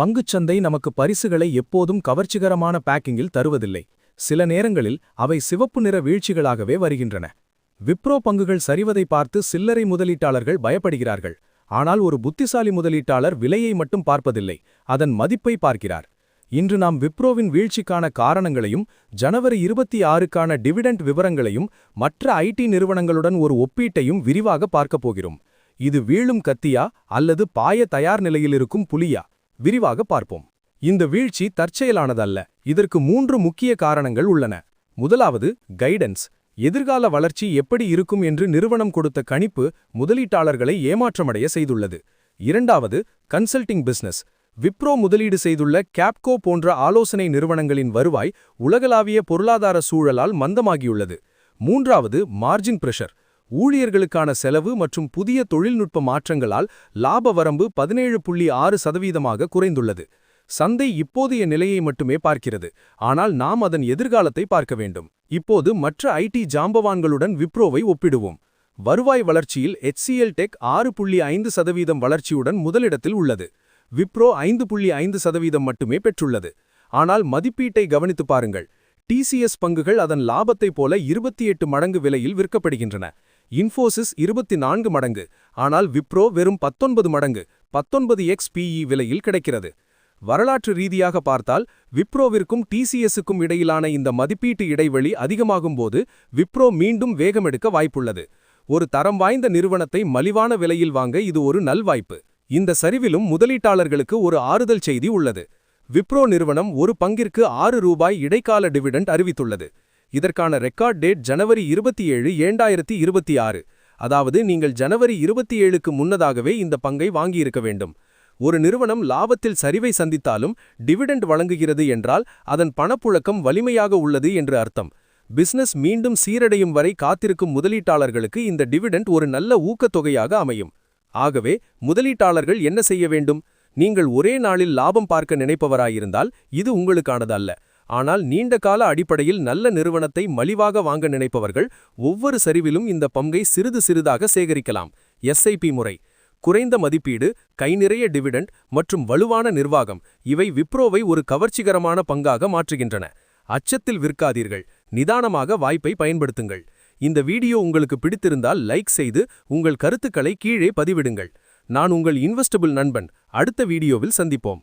பங்குச்சந்தை நமக்கு பரிசுகளை எப்போதும் கவர்ச்சிகரமான பேக்கிங்கில் தருவதில்லை. சில நேரங்களில் அவை சிவப்பு நிற வீழ்ச்சிகளாகவே வருகின்றன. விப்ரோ பங்குகள் சரிவதை பார்த்து சில்லறை முதலீட்டாளர்கள் பயப்படுகிறார்கள். ஆனால் ஒரு புத்திசாலி முதலீட்டாளர் விலையை மட்டும் பார்ப்பதில்லை, அதன் மதிப்பை பார்க்கிறார். இன்று நாம் விப்ரோவின் வீழ்ச்சிக்கான காரணங்களையும் ஜனவரி 26க்கான டிவிடெண்ட் விவரங்களையும் மற்ற ஐடி நிறுவனங்களுடன் ஒரு ஒப்பீட்டையும் விரிவாக பார்க்கப் போகிறோம். இது வீழும் கத்தியா அல்லது பாய தயார் நிலையில் இருக்கும் புலியா? விரிவாக பார்ப்போம். இந்த வீழ்ச்சி தற்செயலானதல்ல. இதற்கு 3 முக்கிய காரணங்கள் உள்ளன. முதலாவது கைடன்ஸ். எதிர்கால வளர்ச்சி எப்படி இருக்கும் என்று நிறுவனம் கொடுத்த கணிப்பு முதலீட்டாளர்களை ஏமாற்றமடைய செய்துள்ளது. இரண்டாவது கன்சல்டிங் பிசினஸ். விப்ரோ முதலீடு செய்துள்ள கேப்கோ போன்ற ஆலோசனை நிறுவனங்களின் வருவாய் உலகளாவிய பொருளாதார சூழலால் மந்தமாகியுள்ளது. மூன்றாவது மார்ஜின் பிரஷர். ஊழியர்களுக்கான செலவு மற்றும் புதிய தொழில்நுட்ப மாற்றங்களால் லாப வரம்பு 17.6% குறைந்துள்ளது. சந்தை இப்போதைய நிலையை மட்டுமே பார்க்கிறது, ஆனால் நாம் அதன் எதிர்காலத்தை பார்க்க வேண்டும். இப்போது மற்ற ஐடி ஜாம்பவான்களுடன் விப்ரோவை ஒப்பிடுவோம். வருவாய் வளர்ச்சியில் HCL டெக் 6.5% வளர்ச்சியுடன் முதலிடத்தில் உள்ளது. விப்ரோ 5.5% மட்டுமே பெற்றுள்ளது. ஆனால் மதிப்பீட்டை கவனித்து பாருங்கள். TCS பங்குகள் அதன் லாபத்தைப் போல 28 மடங்கு விலையில் விற்கப்படுகின்றன. இன்ஃபோசிஸ் 24 மடங்கு, ஆனால் விப்ரோ வெறும் 19 மடங்கு 19x PE விலையில் கிடைக்கிறது. வரலாற்று ரீதியாக பார்த்தால் விப்ரோவிற்கும் TCSக்கும் இடையிலான இந்த மதிப்பீட்டு இடைவெளி அதிகமாகும்போது விப்ரோ மீண்டும் வேகமெடுக்க வாய்ப்புள்ளது. ஒரு தரம் வாய்ந்த நிறுவனத்தை மலிவான விலையில் வாங்க இது ஒரு நல்வாய்ப்பு. இந்த சரிவிலும் முதலீட்டாளர்களுக்கு ஒரு ஆறுதல் செய்தி உள்ளது. விப்ரோ நிறுவனம் ஒரு பங்கிற்கு ₹6 இடைக்கால டிவிடெண்ட் அறிவித்துள்ளது. இதற்கான ரெக்கார்ட் டேட் ஜனவரி 27, 2026. அதாவது நீங்கள் ஜனவரி 27க்கு முன்னதாகவே இந்த பங்கை வாங்கியிருக்க வேண்டும். ஒரு நிறுவனம் லாபத்தில் சரிவை சந்தித்தாலும் டிவிடெண்ட் வழங்குகிறது என்றால் அதன் பணப்புழக்கம் வலிமையாக உள்ளது என்று அர்த்தம். பிசினஸ் மீண்டும் சீரடையும் வரை காத்திருக்கும் முதலீட்டாளர்களுக்கு இந்த டிவிடெண்ட் ஒரு நல்ல ஊக்கத்தொகையாக அமையும். ஆகவே முதலீட்டாளர்கள் என்ன செய்ய வேண்டும்? நீங்கள் ஒரே நாளில் லாபம் பார்க்க நினைப்பவராயிருந்தால் இது உங்களுக்கானது அல்ல. ஆனால் நீண்ட கால அடிப்படையில் நல்ல நிறுவனத்தை மலிவாக வாங்க நினைப்பவர்கள் ஒவ்வொரு சரிவிலும் இந்த பங்கை சிறிது சிறிதாக சேகரிக்கலாம். SIP முறை, குறைந்த மதிப்பீடு, கை நிறைய டிவிடெண்ட் மற்றும் வலுவான நிர்வாகம் இவை விப்ரோவை ஒரு கவர்ச்சிகரமான பங்காக மாற்றுகின்றன. அச்சத்தில் விற்காதீர்கள், நிதானமாக வாய்ப்பை பயன்படுத்துங்கள். இந்த வீடியோ உங்களுக்கு பிடித்திருந்தால் லைக் செய்து உங்கள் கருத்துக்களை கீழே பதிவிடுங்கள். நான் உங்கள் இன்வெஸ்டபிள் நண்பன். அடுத்த வீடியோவில் சந்திப்போம்.